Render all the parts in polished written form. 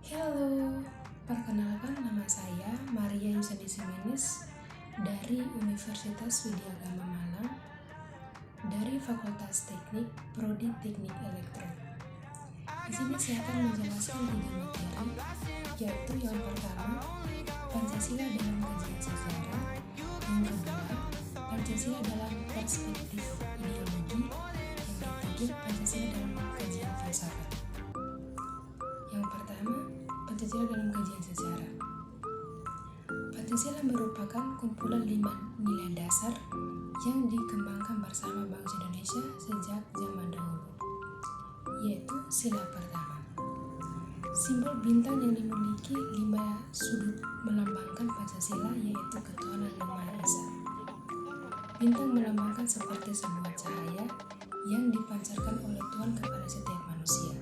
Halo, perkenalkan nama saya Maria Yusani Simenes dari Universitas Widyagama Malang dari Fakultas Teknik Prodi Teknik Elektro. Di sini saya akan menjelaskan 3 materi, yaitu yang pertama Pancasila dalam kajian sejarah, yang kedua Pancasila dalam perspektif ideologi, yang ketiga Pancasila dalam kajian filsafat. Yang pertama, Pancasila dalam kajian sejarah. Pancasila merupakan kumpulan 5 nilai dasar yang dikembangkan bersama bangsa Indonesia sejak zaman dahulu, yaitu sila pertama. Simbol bintang yang dimiliki 5 sudut melambangkan Pancasila, yaitu ketuhanan Yang Maha Esa. Bintang melambangkan seperti sebuah cahaya yang dipancarkan oleh Tuhan kepada setiap manusia.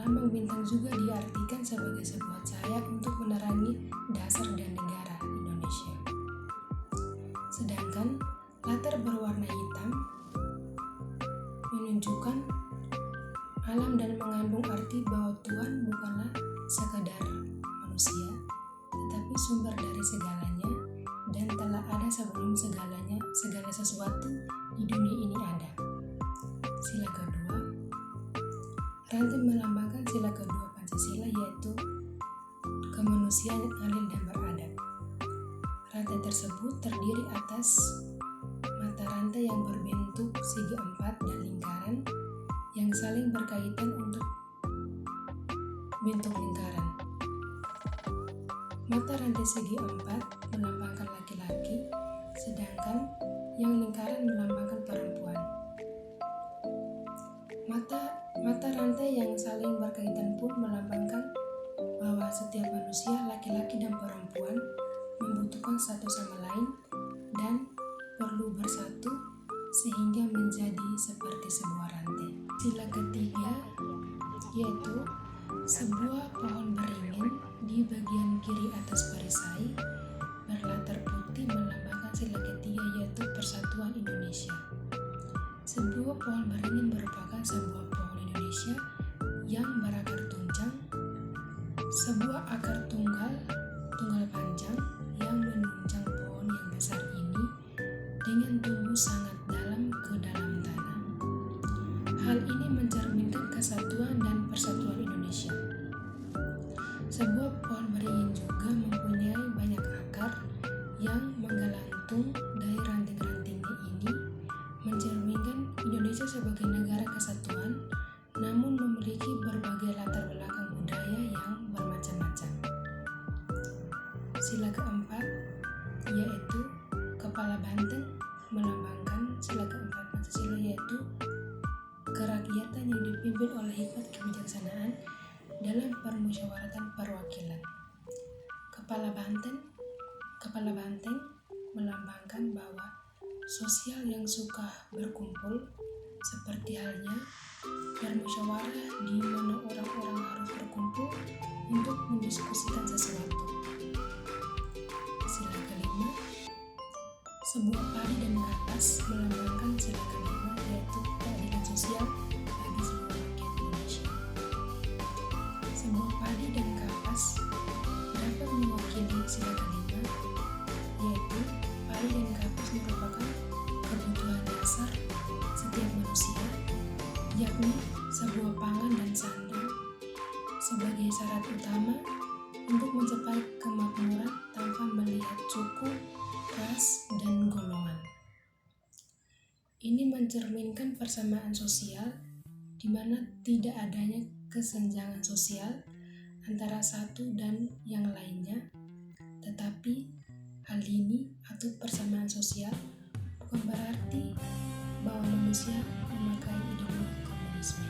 Lambang bintang juga diartikan sebagai sebuah cahaya untuk menerangi dasar dan negara Indonesia. Sedangkan latar berwarna hitam menunjukkan alam dan mengandung arti bahwa Tuhan bukanlah sekadar manusia, tetapi sumber dari segalanya dan telah ada sebelum segala sesuatu di dunia ini ada. Sila kedua, rantai melambangkan sila kedua Pancasila, yaitu kemanusiaan adil dan beradab. Rantai tersebut terdiri atas mata rantai yang berbentuk segi empat dan lingkaran yang saling berkaitan untuk bentuk lingkaran. Mata rantai segi empat melambangkan laki-laki, sedangkan yang lingkaran melambangkan perempuan. Mata rantai yang saling berkaitan pun melambangkan bahwa setiap manusia, laki-laki dan perempuan, membutuhkan satu sama lain dan perlu bersatu sehingga menjadi seperti sebuah rantai. Sila ketiga yaitu sebuah pohon beringin di bagian kiri atas perisai berlatar putih melambangkan sila ketiga, yaitu persatuan Indonesia. Sebuah pohon beringin merupakan sebuah pohon Indonesia yang berakar tunjang, sebuah akar tunggal panjang yang menunjang pohon yang besar ini dengan tumbuh sangat dalam ke dalam tanah. Hal ini mencerminkan kesatuan dan persatuan Indonesia. Sebuah pohon beringin juga mempunyai banyak akar yang menggelantung dari ranting-rantingnya ini, mencerminkan Indonesia sebagai negara kesatuan, namun memiliki berbagai latar belakang budaya yang bermacam-macam. Sila keempat yaitu kepala banteng melambangkan sila keempat Pancasila, yaitu kerakyatan yang dipimpin oleh hikmat kebijaksanaan dalam permusyawaratan perwakilan. Kepala banteng melambangkan bahwa sosial yang suka berkumpul, seperti halnya bermusyawarah di mana orang-orang harus berkumpul untuk mendiskusikan sesuatu. Sila kelima, sebuah padi dan kapas melambangkan sila kelima, yaitu keadilan sosial bagi seluruh rakyat Indonesia. Sebuah padi dan kapas dapat mewakili sila kelima, yaitu padi dan kapas merupakan kebutuhan dasar setiap manusia, yakni sebuah pangan dan sandang sebagai syarat utama untuk mencapai kemakmuran tanpa melihat suku, ras, dan golongan. Ini mencerminkan persamaan sosial di mana tidak adanya kesenjangan sosial antara satu dan yang lainnya, tetapi hal ini atau persamaan sosial bukan berarti bahwa manusia memakai ideologi komunisme.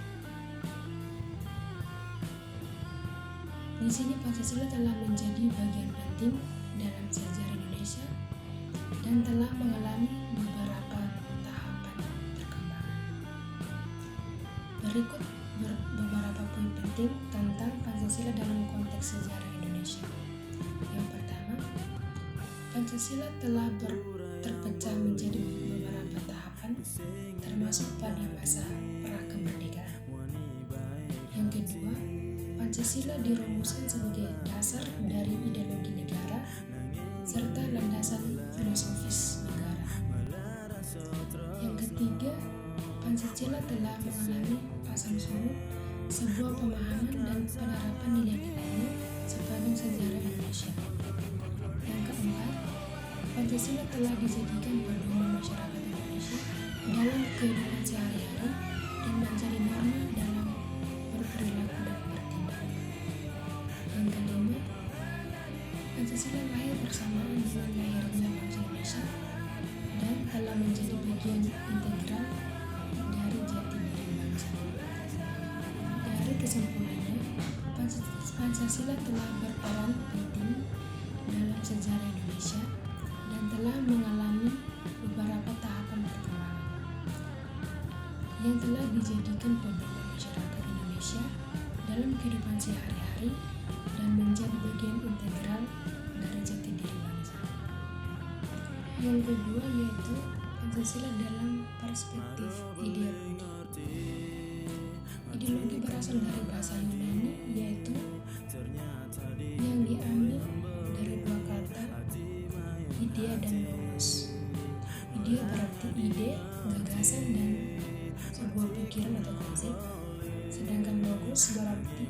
Di sini Pancasila telah menjadi bagian penting dalam sejarah Indonesia dan telah mengalami beberapa tahapan perkembangan. Berikut beberapa poin penting tentang Pancasila dalam konteks sejarah Indonesia. Yang pertama, Pancasila telah terpecah menjadi beberapa tahapan, termasuk pada masa pra kemerdekaan. Yang kedua, Pancasila dirumuskan sebagai dasar dari ideologi negara serta landasan filosofis negara. Yang ketiga, Pancasila telah mengalami pasang surut sebuah pemahaman dan penerapan nilai-nilainya sepanjang sejarah Indonesia. Yang keempat, Pancasila telah dijadikan pedoman masyarakat Indonesia dalam kehidupan sehari-hari dan menjadi norma dalam berperilaku dan bertindak. Yang kelima, Pancasila lahir bersamaan dengan lahirnya bangsa Indonesia dan telah menjadi bagian integral dari jati diri bangsa. Dari kesimpulannya, Pancasila telah berperan penting dalam sejarah Indonesia dan telah mengalami beberapa tahapan perkembangan yang telah dijadikan pedoman masyarakat Indonesia dalam kehidupan sehari-hari dan menjadi bagian integral dari jati diri bangsa. Yang kedua yaitu Pancasila dalam perspektif ideologi. Ideologi berasal dari bahasa Yunani yaitu yang diambil dari dua kata idea dan logos. Idea berarti ide, gagasan dan sebuah pikiran atau konsep, sedangkan logos berarti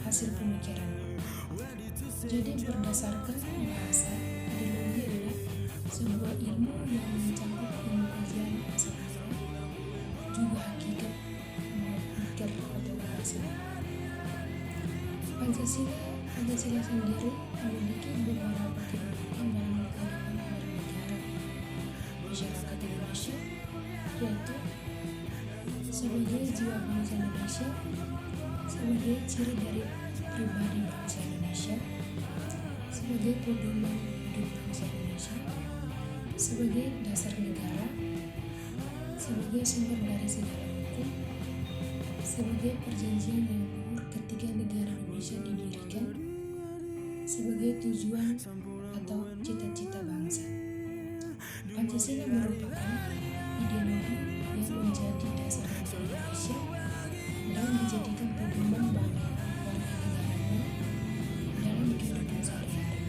hasil pemikiran. Jadi berdasarkan bahasa, ideologi adalah sebuah ilmu yang mencakup ilmu kajian asal usul, juga hakikat, pikir atau bahasa. Pancasila sendiri memiliki beberapa kedudukan dalam kehidupan bernegara masyarakat Indonesia, yaitu sebagai jiwa bangsa Indonesia, sebagai ciri dari pribadi bangsa Indonesia, sebagai pedoman hidup bangsa Indonesia, sebagai dasar negara, sebagai sumber dari segala hukum, sebagai perjanjian yang luhur ketika negara Indonesia didirikan, sebagai tujuan atau cita-cita bangsa. Pancasila merupakan ideologi yang menjadi dasar bangsa Indonesia dan dijadikan pedoman bagi warga negaranya dalam kehidupan sehari-hari.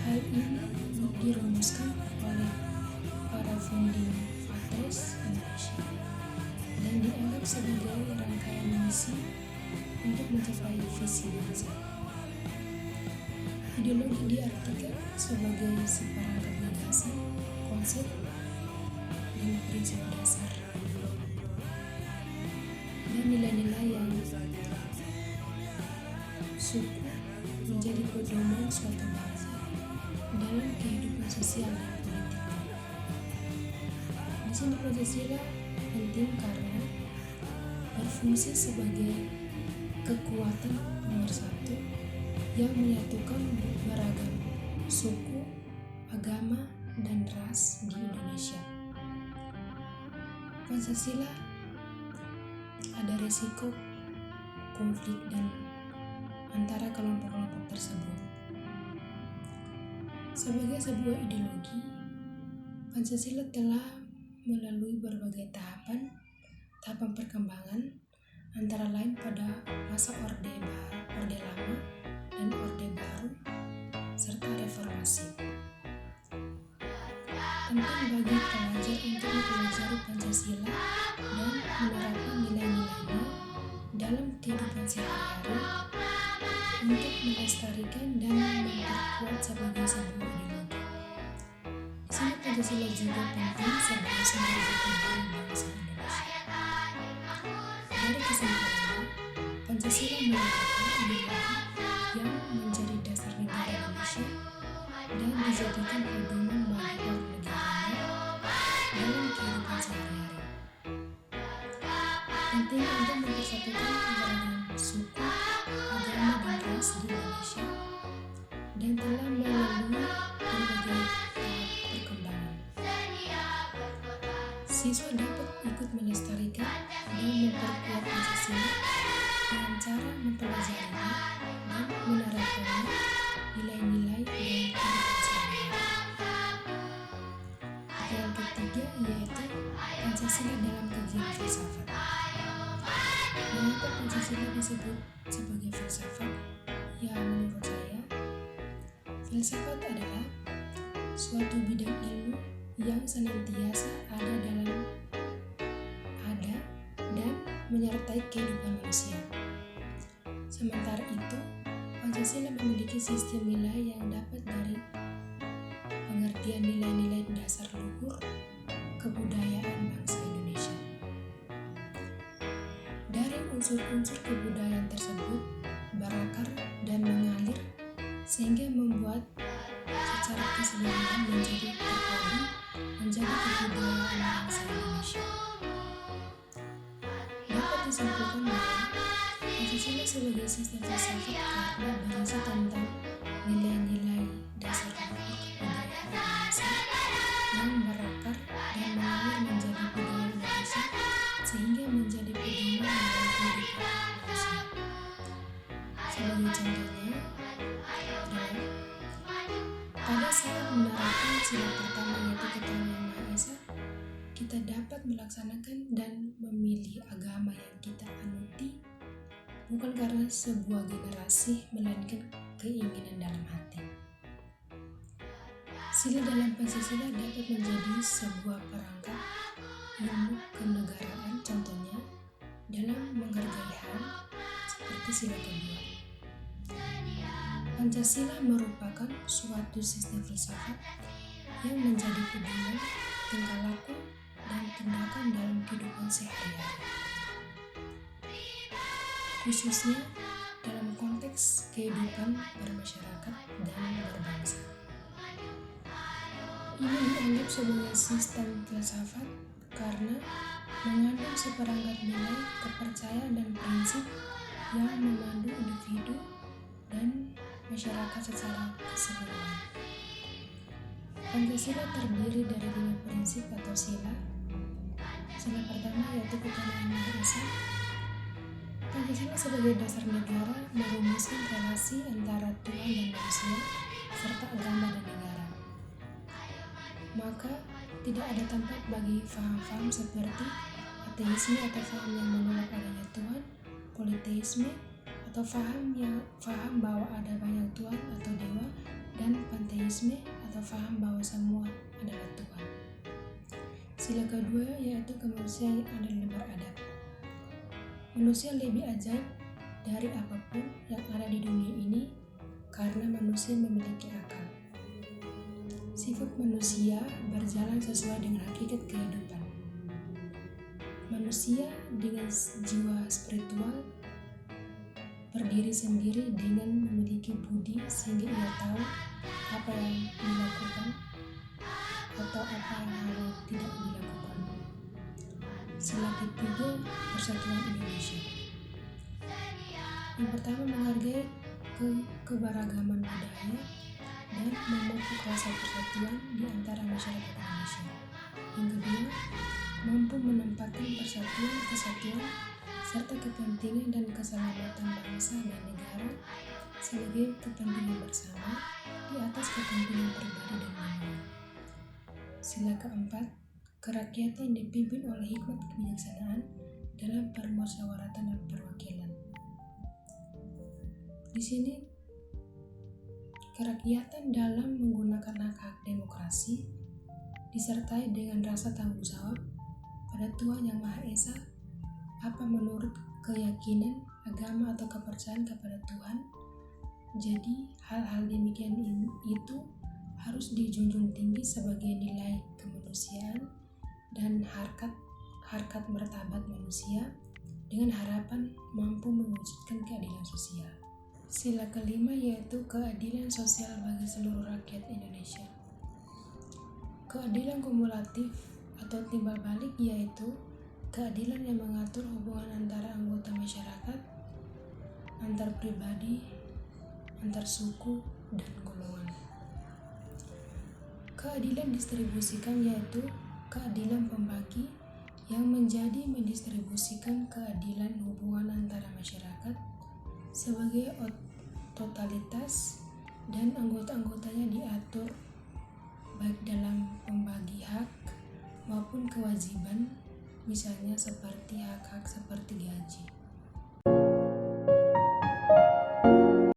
Hal ini dirumuskan oleh para founding fathers Indonesia dan dianggap sebagai rangkaian misi untuk mencapai visi bangsa. Ideologi diartikan sebagai seperangkat gagasan, konsep, dan prinsip dasar dan nilai-nilai yang suku menjadi pedoman suatu bangsa dalam kehidupan sosial dan politik. Di sini Pancasila penting karena berfungsi sebagai kekuatan nomor satu yang menyatukan beragam suku, agama, dan ras di Indonesia. Pancasila ada risiko konflik dan antara kelompok-kelompok tersebut. Sebagai sebuah ideologi, Pancasila telah melalui berbagai tahapan perkembangan, antara lain pada masa Orde Lama dan Orde Baru, serta reformasi. Penting bagi pelajar untuk mempelajari Pancasila dan menerapkan nilai-nilainya dalam kehidupan sehari-hari untuk melestarikan dan memperkuat sebagai sebuah ideologi. Di sini Pancasila juga penting sebagai sumber jati diri bangsa Indonesia. Dari kesimpulannya, Pancasila merupakan ideologi yang menjadi dasar negara Indonesia dan dijadikan pedoman bagi warga negaranya dalam kehidupan sehari-hari. Penting untuk mempersatukan beragam suku, agama, dan ras di Indonesia dan telah melalui berbagai tahap perkembangan. Siswa dapat ikut melestarikan dan memperkuat Pancasila dengan cara mempelajarinya dan menerapkannya nilai-nilai dalam kehidupan sehari-hari. Yang ketiga yaitu Pancasila dalam kajian filsafat. Mengapa Pancasila disebut sebagai filsafat, ya menurut saya, filsafat adalah suatu bidang ilmu yang senantiasa ada dan menyertai kehidupan manusia. Sementara itu, Pancasila memiliki sistem nilai yang dapat dari pengertian nilai-nilai dasar luhur kebudayaan bangsa Indonesia. Dari unsur-unsur kebudayaan tersebut berakar dan mengalir sehingga membuat secara keseluruhan menjadi terpadu menjadi kebudayaan bangsa Indonesia. Dapat disimpulkan bahwa Pancasila sebagai sistem filsafat karena berisi tentang nilai-nilai dasar luhur kebudayaan bangsa yang berakar dan mengalir menjadi budaya Indonesia sehingga menjadi pedoman dalam kehidupan manusia. Sebagai contohnya, pada saat menerapkan sila pertama yaitu ketuhanan yang Maha Esa, kita dapat melaksanakan dan memilih agama yang kita anuti bukan karena sebuah generasi, melainkan keinginan dalam hati. Sila dalam Pancasila dapat menjadi sebuah perangkat ilmu kenegaraan, contohnya dalam menghargai HAM seperti sila kedua. Pancasila merupakan suatu sistem filsafat yang menjadi pedoman tingkah laku dan tindakan dalam kehidupan sehari-hari, khususnya dalam konteks kehidupan bermasyarakat dan berbangsa. Ini dianggap sebagai sistem filsafat karena mengandung seperangkat nilai, kepercayaan dan prinsip yang memandu individu dan masyarakat secara keseluruhan. Pancasila terdiri dari 5 prinsip atau sila. Sila pertama yaitu ketuhanan yang Maha Esa. Pancasila sebagai dasar negara merumuskan relasi antara Tuhan dan manusia serta agama dan negara. Maka tidak ada tempat bagi faham-faham seperti ateisme atau faham yang menolak adanya Tuhan, politeisme atau faham bahwa ada banyak Tuhan atau dewa, dan panteisme atau faham bahwa semua adalah Tuhan. Sila kedua yaitu kemanusiaan adalah beradab. Manusia lebih ajaib dari apapun yang ada di dunia ini karena manusia memiliki akal. Sifat manusia berjalan sesuai dengan hakikat kehidupan. Manusia dengan jiwa spiritual berdiri sendiri dengan memiliki budi sehingga ia tahu apa yang dilakukan atau apa yang tidak dilakukan. Sila ketiga, persatuan Indonesia. Yang pertama, menghargai keberagaman budaya dan memupuk rasa persatuan di antara masyarakat Indonesia. Yang kedua, mampu menempatkan persatuan, kesatuan, serta kepentingan dan keselamatan bangsa dan negara sebagai kepentingan bersama di atas kepentingan pribadi dan manual. Sila keempat, kerakyatan yang dipimpin oleh hikmat kebijaksanaan dalam permusyawaratan dan perwakilan. Di sini kerakyatan dalam menggunakan hak-hak demokrasi disertai dengan rasa tanggung jawab pada Tuhan yang Maha Esa apa menurut keyakinan, agama atau kepercayaan kepada Tuhan. Jadi hal-hal demikian itu harus dijunjung tinggi sebagai nilai kemanusiaan dan harkat martabat manusia dengan harapan mampu mewujudkan keadilan sosial. Sila kelima yaitu keadilan sosial bagi seluruh rakyat Indonesia. Keadilan kumulatif atau timbal balik yaitu keadilan yang mengatur hubungan antara anggota masyarakat, antar pribadi, antar suku, dan golongan. Keadilan distribusikan yaitu keadilan pembagi yang mendistribusikan keadilan hubungan antara masyarakat sebagai totalitas dan anggota-anggotanya diatur baik dalam pembagi hak maupun kewajiban, misalnya seperti hak-hak seperti gaji.